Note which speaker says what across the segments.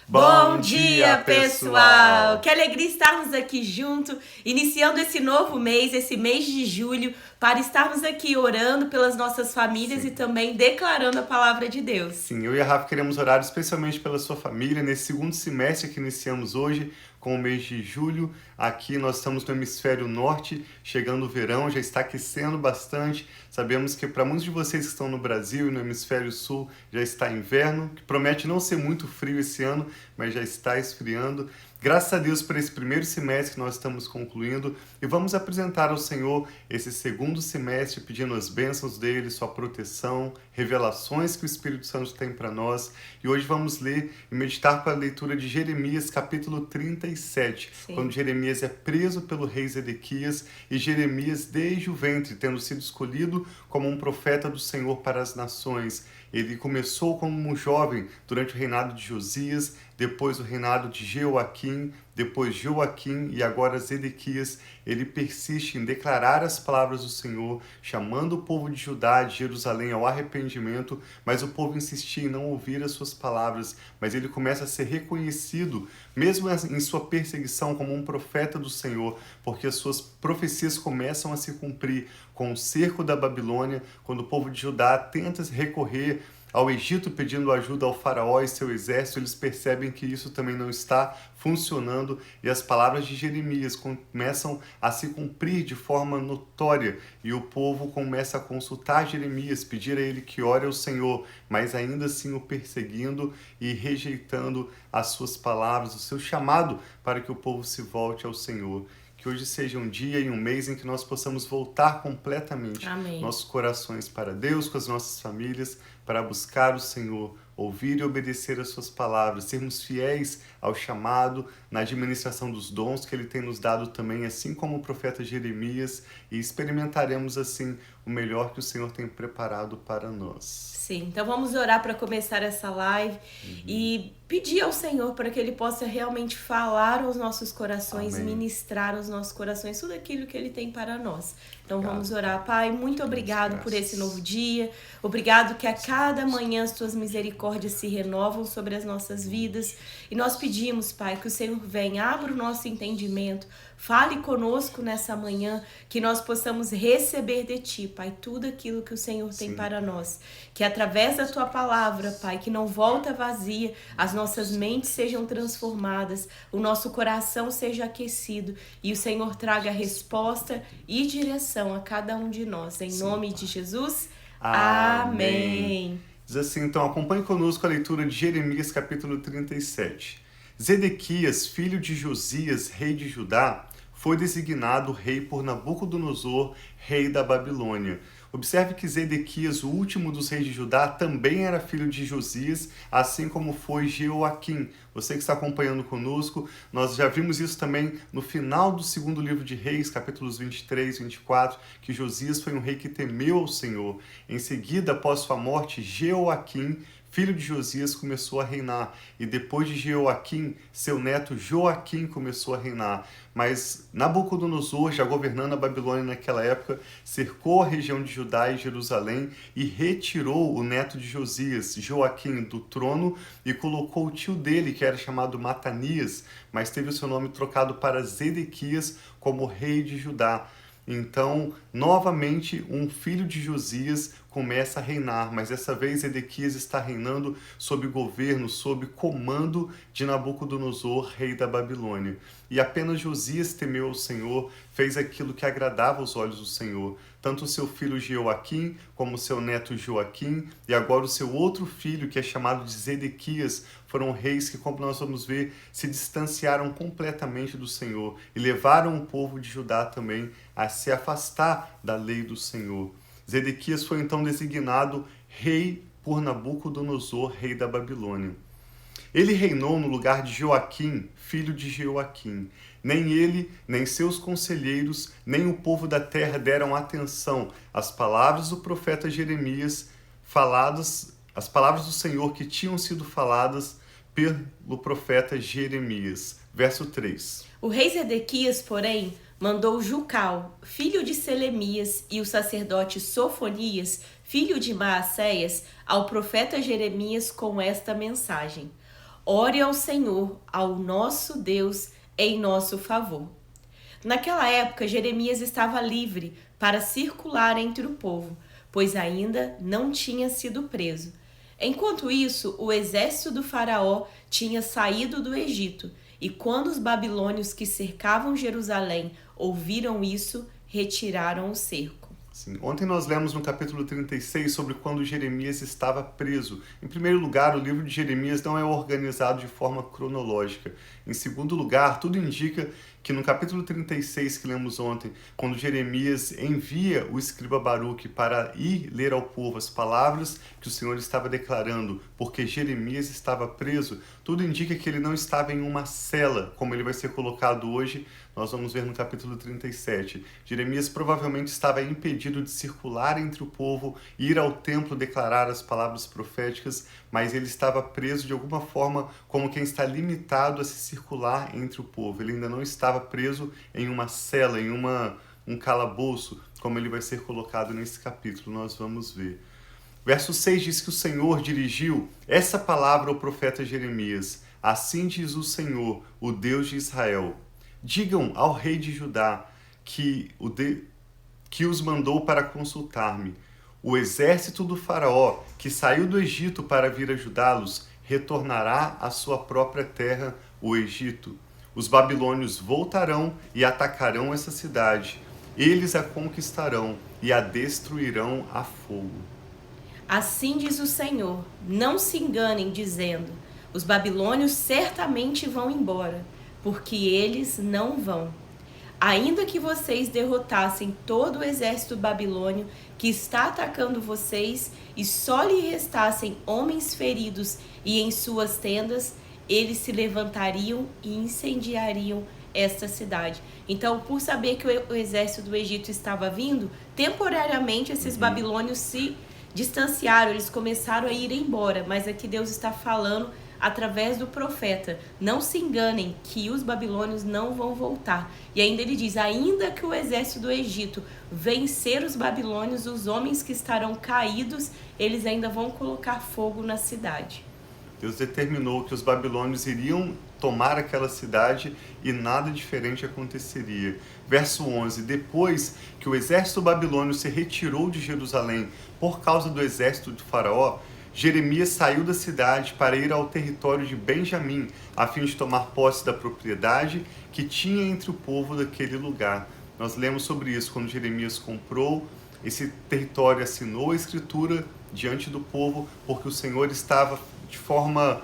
Speaker 1: Bom dia, pessoal! Que alegria estarmos aqui juntos, iniciando esse novo mês, esse mês de julho, para estarmos aqui orando pelas nossas famílias. Sim. E também declarando a palavra de Deus.
Speaker 2: Sim, eu e a Rafa queremos orar especialmente pela sua família nesse segundo semestre que iniciamos hoje, com o mês de julho. Aqui nós estamos no hemisfério norte, chegando o verão, já está aquecendo bastante. Sabemos que para muitos de vocês que estão no Brasil e no hemisfério sul já está inverno, que promete não ser muito frio esse ano, mas já está esfriando. Graças a Deus por esse primeiro semestre que nós estamos concluindo e vamos apresentar ao Senhor esse segundo semestre pedindo as bênçãos dele, sua proteção, revelações que o Espírito Santo tem para nós. E hoje vamos ler e meditar com a leitura de Jeremias capítulo 37, Sim. quando Jeremias é preso pelo rei Zedequias e Jeremias desde o ventre, tendo sido escolhido como um profeta do Senhor para as nações. Ele começou como um jovem durante o reinado de Josias, depois o reinado de Jeoaquim, depois Joaquim e agora Zedequias. Ele persiste em declarar as palavras do Senhor, chamando o povo de Judá, de Jerusalém ao arrependimento, mas o povo insistia em não ouvir as suas palavras, mas ele começa a ser reconhecido, mesmo em sua perseguição, como um profeta do Senhor, porque as suas profecias começam a se cumprir com o cerco da Babilônia, quando o povo de Judá tenta recorrer ao Egito pedindo ajuda ao faraó e seu exército. Eles percebem que isso também não está funcionando e as palavras de Jeremias começam a se cumprir de forma notória e o povo começa a consultar Jeremias, pedir a ele que ore ao Senhor, mas ainda assim o perseguindo e rejeitando as suas palavras, o seu chamado para que o povo se volte ao Senhor. Que hoje seja um dia e um mês em que nós possamos voltar completamente
Speaker 1: Amém.
Speaker 2: Nossos corações para Deus, com as nossas famílias, para buscar o Senhor, ouvir e obedecer as suas palavras, sermos fiéis ao chamado, na administração dos dons que Ele tem nos dado também, assim como o profeta Jeremias, e experimentaremos assim o melhor que o Senhor tem preparado para nós.
Speaker 1: Sim, então vamos orar para começar essa live e pedir ao Senhor para que Ele possa realmente falar aos nossos corações,
Speaker 2: Amém.
Speaker 1: Ministrar aos nossos corações tudo aquilo que Ele tem para nós. Então vamos orar. Pai, muito obrigado por esse novo dia. Obrigado que a cada manhã as Tuas misericórdias se renovam sobre as nossas vidas. E nós pedimos, Pai, que o Senhor venha, abra o nosso entendimento, fale conosco nessa manhã, que nós possamos receber de Ti, Pai, tudo aquilo que o Senhor tem para nós. Que através da Tua palavra, Pai, que não volta vazia, as nossas mentes sejam transformadas, o nosso coração seja aquecido e o Senhor traga resposta e direção a cada um de nós. Em nome de Jesus, amém.
Speaker 2: Diz assim, então, acompanhe conosco a leitura de Jeremias capítulo 37. Zedequias, filho de Josias, rei de Judá, foi designado rei por Nabucodonosor, rei da Babilônia. Observe que Zedequias, o último dos reis de Judá, também era filho de Josias, assim como foi Jeoaquim. Você que está acompanhando conosco, nós já vimos isso também no final do segundo livro de Reis, capítulos 23 e 24, que Josias foi um rei que temeu ao Senhor. Em seguida, após sua morte, Jeoaquim, filho de Josias, começou a reinar. E depois de Jeoaquim, seu neto Joaquim começou a reinar. Mas Nabucodonosor, já governando a Babilônia naquela época, cercou a região de Judá e Jerusalém e retirou o neto de Josias, Joaquim, do trono e colocou o tio dele, que era chamado Matanias, mas teve o seu nome trocado para Zedequias como rei de Judá. Então, novamente, um filho de Josias começa a reinar, mas dessa vez Zedequias está reinando sob governo, sob comando de Nabucodonosor, rei da Babilônia. E apenas Josias temeu ao Senhor, fez aquilo que agradava aos olhos do Senhor. Tanto o seu filho Jeoaquim, como o seu neto Joaquim, e agora o seu outro filho, que é chamado de Zedequias, foram reis que, como nós vamos ver, se distanciaram completamente do Senhor e levaram o povo de Judá também a se afastar da lei do Senhor. Zedequias foi então designado rei por Nabucodonosor, rei da Babilônia. Ele reinou no lugar de Joaquim, filho de Jeoaquim. Nem ele, nem seus conselheiros, nem o povo da terra deram atenção às palavras do profeta Jeremias, as palavras do Senhor que tinham sido faladas pelo profeta Jeremias. Verso 3.
Speaker 1: O rei Zedequias, porém, mandou Jucal, filho de Selemias, e o sacerdote Sofonias, filho de Maacéias, ao profeta Jeremias com esta mensagem: Ore ao Senhor, ao nosso Deus, em nosso favor. Naquela época, Jeremias estava livre para circular entre o povo, pois ainda não tinha sido preso. Enquanto isso, o exército do faraó tinha saído do Egito, e quando os babilônios que cercavam Jerusalém ouviram isso, retiraram o cerco.
Speaker 2: Sim. Ontem nós lemos no capítulo 36 sobre quando Jeremias estava preso. Em primeiro lugar, o livro de Jeremias não é organizado de forma cronológica. Em segundo lugar, tudo indica que no capítulo 36 que lemos ontem, quando Jeremias envia o escriba Baruque para ir ler ao povo as palavras que o Senhor estava declarando, porque Jeremias estava preso, tudo indica que ele não estava em uma cela, como ele vai ser colocado hoje. Nós vamos ver no capítulo 37. Jeremias provavelmente estava impedido de circular entre o povo, ir ao templo declarar as palavras proféticas, mas ele estava preso de alguma forma como quem está limitado a se circular entre o povo. Ele ainda não estava preso em uma cela, em um calabouço, como ele vai ser colocado nesse capítulo. Nós vamos ver. Verso 6 diz que o Senhor dirigiu essa palavra ao profeta Jeremias. Assim diz o Senhor, o Deus de Israel. Digam ao rei de Judá que os mandou para consultar-me. O exército do faraó, que saiu do Egito para vir ajudá-los, retornará à sua própria terra, o Egito. Os babilônios voltarão e atacarão essa cidade. Eles a conquistarão e a destruirão a fogo.
Speaker 1: Assim diz o Senhor, não se enganem dizendo, os babilônios certamente vão embora, porque eles não vão. Ainda que vocês derrotassem todo o exército babilônio que está atacando vocês e só lhe restassem homens feridos e em suas tendas, eles se levantariam e incendiariam esta cidade. Então, por saber que o exército do Egito estava vindo, temporariamente esses babilônios se distanciaram, eles começaram a ir embora, mas aqui Deus está falando através do profeta, não se enganem que os babilônios não vão voltar. E ainda ele diz, ainda que o exército do Egito vencer os babilônios, os homens que estarão caídos, eles ainda vão colocar fogo na cidade.
Speaker 2: Deus determinou que os babilônios iriam tomar aquela cidade e nada diferente aconteceria. Verso 11, depois que o exército babilônio se retirou de Jerusalém por causa do exército de Faraó, Jeremias saiu da cidade para ir ao território de Benjamim, a fim de tomar posse da propriedade que tinha entre o povo daquele lugar. Nós lemos sobre isso quando Jeremias comprou esse território, assinou a escritura diante do povo, porque o Senhor estava de forma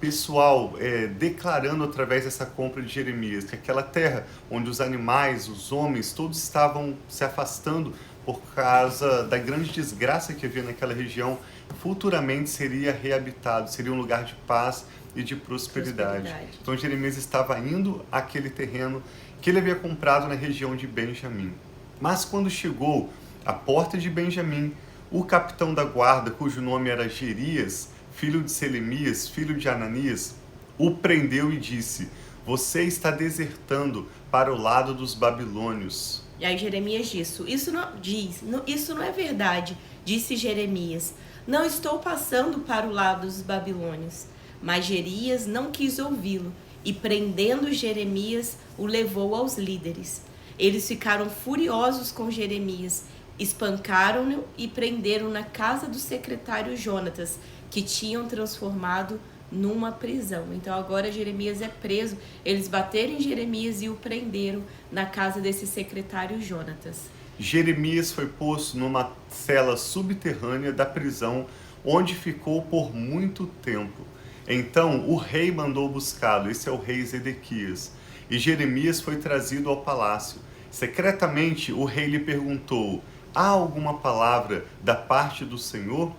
Speaker 2: pessoal declarando através dessa compra de Jeremias que aquela terra onde os animais, os homens, todos estavam se afastando por causa da grande desgraça que havia naquela região, futuramente seria reabitado, seria um lugar de paz e de prosperidade. Então Jeremias estava indo àquele terreno que ele havia comprado na região de Benjamim. Mas quando chegou à porta de Benjamim, o capitão da guarda, cujo nome era Gerias, filho de Selemias, filho de Ananias, o prendeu e disse, você está desertando para o lado dos babilônios.
Speaker 1: E aí Jeremias disse, isso não é verdade, disse Jeremias, não estou passando para o lado dos babilônios. Mas Gerias não quis ouvi-lo, e prendendo Jeremias, o levou aos líderes. Eles ficaram furiosos com Jeremias, espancaram-no e prenderam na casa do secretário Jonatas, que tinham transformado numa prisão. Então agora Jeremias é preso, eles bateram em Jeremias e o prenderam na casa desse secretário Jonatas.
Speaker 2: Jeremias foi posto numa cela subterrânea da prisão, onde ficou por muito tempo. Então o rei mandou buscá-lo, esse é o rei Zedequias, e Jeremias foi trazido ao palácio. Secretamente o rei lhe perguntou, há alguma palavra da parte do Senhor?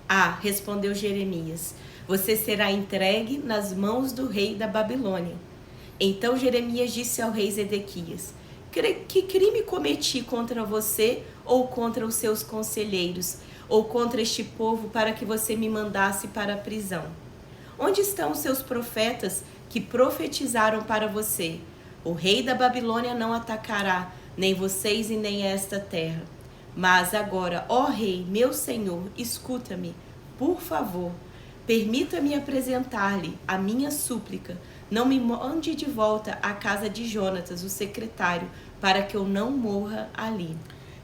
Speaker 1: Ah, respondeu Jeremias, você será entregue nas mãos do rei da Babilônia. Então Jeremias disse ao rei Zedequias, que crime cometi contra você ou contra os seus conselheiros, ou contra este povo para que você me mandasse para a prisão? Onde estão os seus profetas que profetizaram para você? O rei da Babilônia não atacará, nem vocês e nem esta terra. Mas agora, ó rei, meu senhor, escuta-me, por favor. Permita-me apresentar-lhe a minha súplica. Não me mande de volta à casa de Jonatas, o secretário, para que eu não morra ali.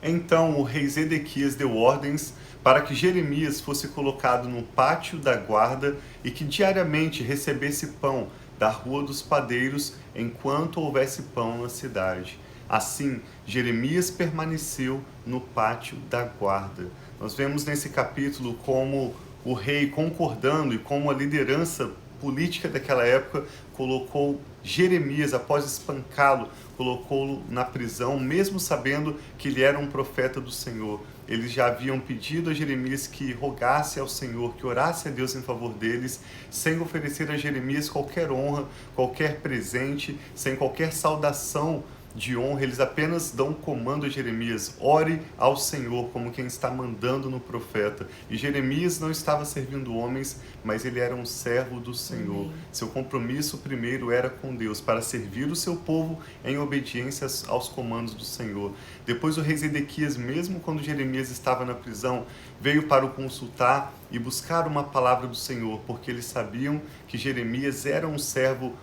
Speaker 2: Então o rei Zedequias deu ordens para que Jeremias fosse colocado no pátio da guarda e que diariamente recebesse pão da rua dos padeiros enquanto houvesse pão na cidade. Assim, Jeremias permaneceu no pátio da guarda. Nós vemos nesse capítulo como o rei concordando e como a liderança política daquela época colocou Jeremias, após espancá-lo, colocou-lo na prisão, mesmo sabendo que ele era um profeta do Senhor. Eles já haviam pedido a Jeremias que rogasse ao Senhor, que orasse a Deus em favor deles, sem oferecer a Jeremias qualquer honra, qualquer presente, sem qualquer saudação de honra. Eles apenas dão um comando a Jeremias: ore ao Senhor, como quem está mandando no profeta. E Jeremias não estava servindo homens, mas ele era um servo do Senhor. Amém. Seu compromisso primeiro era com Deus, para servir o seu povo em obediência aos comandos do Senhor. Depois o rei Zedequias, mesmo quando Jeremias estava na prisão, veio para o consultar e buscar uma palavra do Senhor, porque eles sabiam que Jeremias era um servo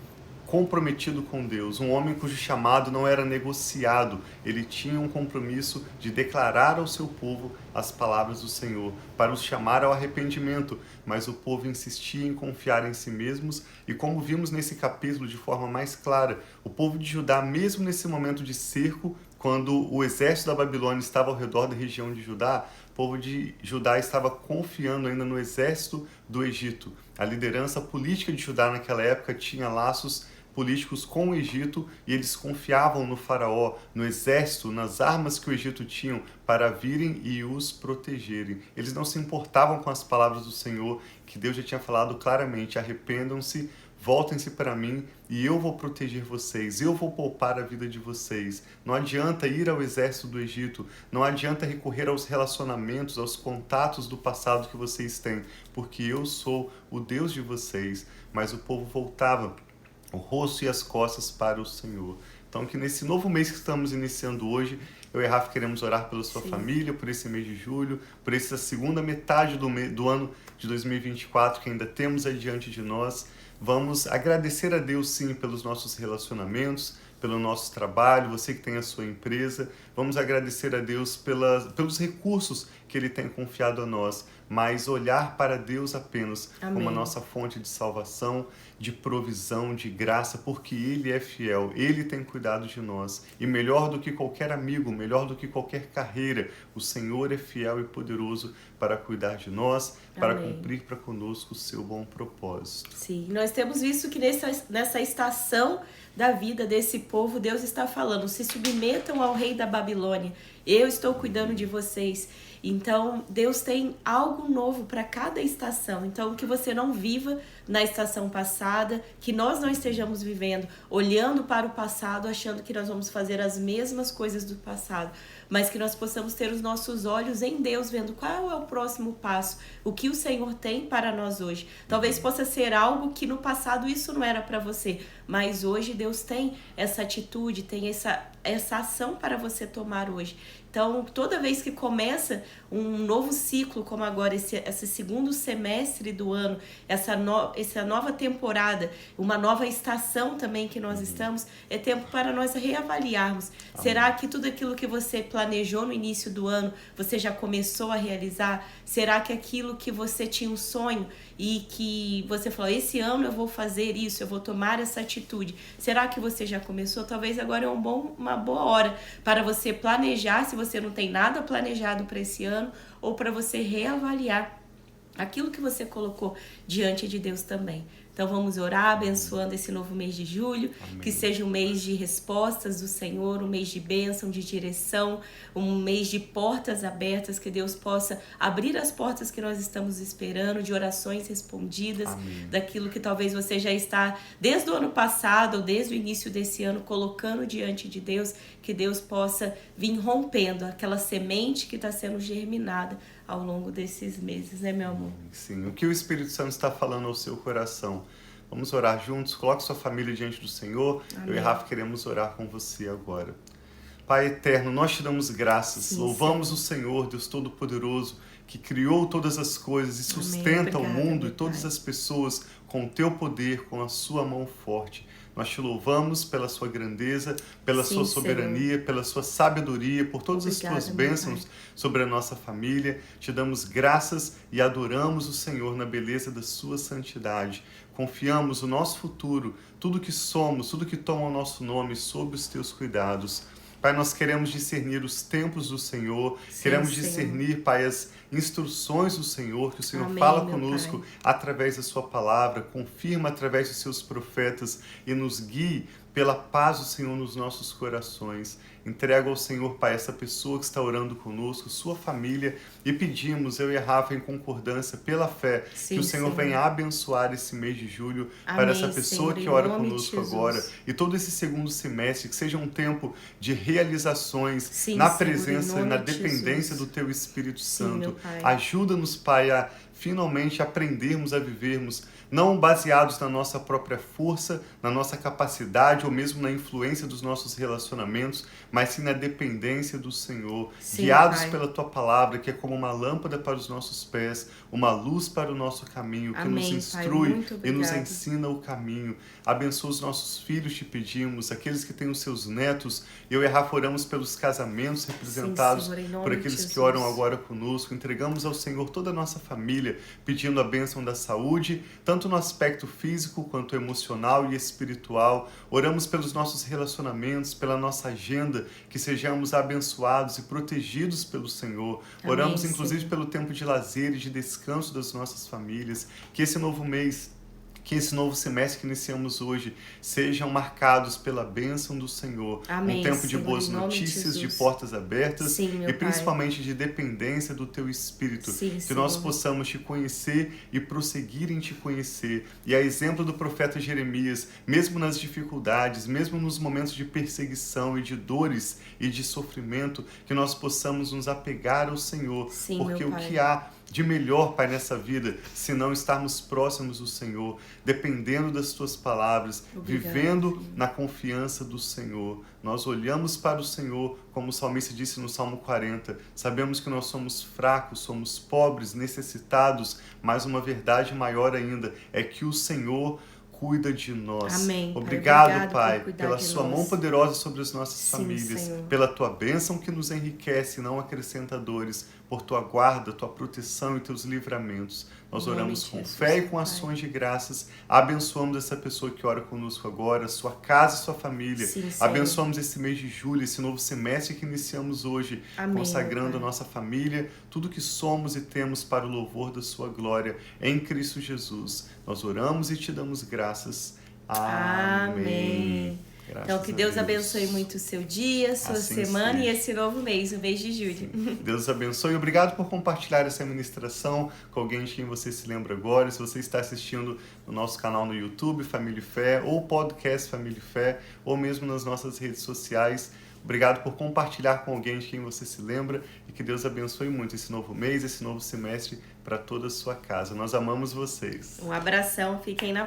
Speaker 2: comprometido com Deus, um homem cujo chamado não era negociado. Ele tinha um compromisso de declarar ao seu povo as palavras do Senhor, para os chamar ao arrependimento, mas o povo insistia em confiar em si mesmos, e como vimos nesse capítulo de forma mais clara, o povo de Judá, mesmo nesse momento de cerco, quando o exército da Babilônia estava ao redor da região de Judá, o povo de Judá estava confiando ainda no exército do Egito. A liderança política de Judá naquela época tinha laços políticos com o Egito, e eles confiavam no faraó, no exército, nas armas que o Egito tinha para virem e os protegerem. Eles não se importavam com as palavras do Senhor, que Deus já tinha falado claramente: arrependam-se, voltem-se para mim e eu vou proteger vocês, eu vou poupar a vida de vocês. Não adianta ir ao exército do Egito, não adianta recorrer aos relacionamentos, aos contatos do passado que vocês têm, porque eu sou o Deus de vocês. Mas o povo voltava o rosto e as costas para o Senhor. Então, que nesse novo mês que estamos iniciando hoje, eu e Rafa queremos orar pela sua família, por esse mês de julho, por essa segunda metade do ano de 2024 que ainda temos adiante de nós. Vamos agradecer a Deus, sim, pelos nossos relacionamentos, pelo nosso trabalho, você que tem a sua empresa. Vamos agradecer a Deus pelos recursos que Ele tem confiado a nós, mas olhar para Deus apenas como a nossa fonte de salvação, de provisão, de graça, porque Ele é fiel, Ele tem cuidado de nós. E melhor do que qualquer amigo, melhor do que qualquer carreira, o Senhor é fiel e poderoso para cuidar de nós, para cumprir para conosco o seu bom propósito.
Speaker 1: Sim, nós temos visto que nessa estação da vida desse povo, Deus está falando: se submetam ao rei da Babilônia, eu estou cuidando de vocês. Então, Deus tem algo novo para cada estação. Então, que você não viva na estação passada, que nós não estejamos vivendo olhando para o passado, achando que nós vamos fazer as mesmas coisas do passado, mas que nós possamos ter os nossos olhos em Deus, vendo qual é o próximo passo, o que o Senhor tem para nós hoje. Talvez possa ser algo que no passado isso não era para você, mas hoje Deus tem essa atitude, tem essa ação para você tomar hoje. Então, toda vez que começa um novo ciclo, como agora esse segundo semestre do ano, essa nova temporada, uma nova estação também que nós estamos, é tempo para nós reavaliarmos. Amém. Será que tudo aquilo que você planejou no início do ano, você já começou a realizar? Será que aquilo que você tinha um sonho e que você falou: esse ano eu vou fazer isso, eu vou tomar essa atitude, será que você já começou? Talvez agora é uma boa hora para você planejar, se você não tem nada planejado para esse ano, ou para você reavaliar aquilo que você colocou diante de Deus também. Então vamos orar abençoando esse novo mês de julho. Amém. Que seja um mês de respostas do Senhor, um mês de bênção, de direção, um mês de portas abertas, que Deus possa abrir as portas que nós estamos esperando, de orações respondidas. Amém. Daquilo que talvez você já está desde o ano passado ou desde o início desse ano colocando diante de Deus, que Deus possa vir rompendo aquela semente que está sendo germinada ao longo desses meses, né, meu amor?
Speaker 2: Sim, o que o Espírito Santo está falando ao seu coração. Vamos orar juntos, coloque sua família diante do Senhor. Amém. Eu e Rafa queremos orar com você agora. Pai eterno, nós te damos graças,
Speaker 1: Sim,
Speaker 2: louvamos
Speaker 1: Senhor.
Speaker 2: o Senhor, Deus Todo-Poderoso, que criou todas as coisas e sustenta o mundo e todas as pessoas com o teu poder, com a sua mão forte. Nós te louvamos pela sua grandeza, pela sua soberania, Senhor, pela sua sabedoria, por todas as tuas bênçãos sobre a nossa família. Te damos graças e adoramos o Senhor na beleza da sua santidade. Confiamos o nosso futuro, tudo que somos, tudo que toma o nosso nome, sob os teus cuidados. Pai, nós queremos discernir os tempos do Senhor, queremos discernir, Pai, as instruções do Senhor, que o Senhor fala conosco através da sua palavra, confirma através dos seus profetas e nos guie pela paz do Senhor nos nossos corações. Entrego ao Senhor, Pai, essa pessoa que está orando conosco, sua família, e pedimos, eu e a Rafa, em concordância, pela fé, que o Senhor venha abençoar esse mês de julho para essa pessoa que ora conosco agora, e todo esse segundo semestre, que seja um tempo de realizações na presença e na dependência do Teu Espírito Santo. Ajuda-nos, Pai, a finalmente aprendermos a vivermos não baseados na nossa própria força, na nossa capacidade ou mesmo na influência dos nossos relacionamentos, mas sim na dependência do Senhor, guiados pela Tua palavra, que é como uma lâmpada para os nossos pés, uma luz para o nosso caminho, que nos instrui e nos ensina o caminho. Abençoa os nossos filhos, te pedimos, aqueles que têm os seus netos. Eu e a Rafa oramos pelos casamentos representados Senhor, por aqueles que oram agora conosco. Entregamos ao Senhor toda a nossa família, pedindo a bênção da saúde, tanto no aspecto físico quanto emocional e espiritual. Oramos pelos nossos relacionamentos, pela nossa agenda, que sejamos abençoados e protegidos pelo Senhor. Oramos, inclusive, pelo tempo de lazer e de descanso das nossas famílias. Que esse novo mês, que esse novo semestre que iniciamos hoje sejam marcados pela bênção do Senhor. Um tempo de boas notícias, de portas abertas e principalmente de dependência do Teu Espírito. Que nós possamos Te conhecer e prosseguir em Te conhecer. E a exemplo do profeta Jeremias, mesmo nas dificuldades, mesmo nos momentos de perseguição e de dores e de sofrimento, que nós possamos nos apegar ao Senhor. Porque o que há de melhor, Pai, nessa vida, se não estarmos próximos do Senhor, dependendo das Tuas palavras, vivendo na confiança do Senhor. Nós olhamos para o Senhor, como o salmista disse no Salmo 40, sabemos que nós somos fracos, somos pobres, necessitados, mas uma verdade maior ainda é que o Senhor cuida de nós.
Speaker 1: Amém, Pai.
Speaker 2: Obrigado, Pai, pela Sua mão poderosa sobre as nossas famílias, Senhor, pela Tua bênção que nos enriquece e não acrescenta dores, por Tua guarda, Tua proteção e Teus livramentos. Nós oramos com fé e com ações de graças. Abençoamos essa pessoa que ora conosco agora, sua casa e sua família. Abençoamos esse mês de julho, esse novo semestre que iniciamos hoje, consagrando a nossa família, tudo que somos e temos para o louvor da Sua glória em Cristo Jesus. Nós oramos e Te damos graças. Amém.
Speaker 1: Então, que Deus abençoe muito o seu dia, sua semana e esse novo mês, o mês de julho.
Speaker 2: Deus abençoe. Obrigado por compartilhar essa ministração com alguém de quem você se lembra agora. Se você está assistindo no nosso canal no YouTube, Família e Fé, ou podcast Família e Fé, ou mesmo nas nossas redes sociais, obrigado por compartilhar com alguém de quem você se lembra e que Deus abençoe muito esse novo mês, esse novo semestre para toda a sua casa. Nós amamos vocês.
Speaker 1: Um abração, fiquem na paz.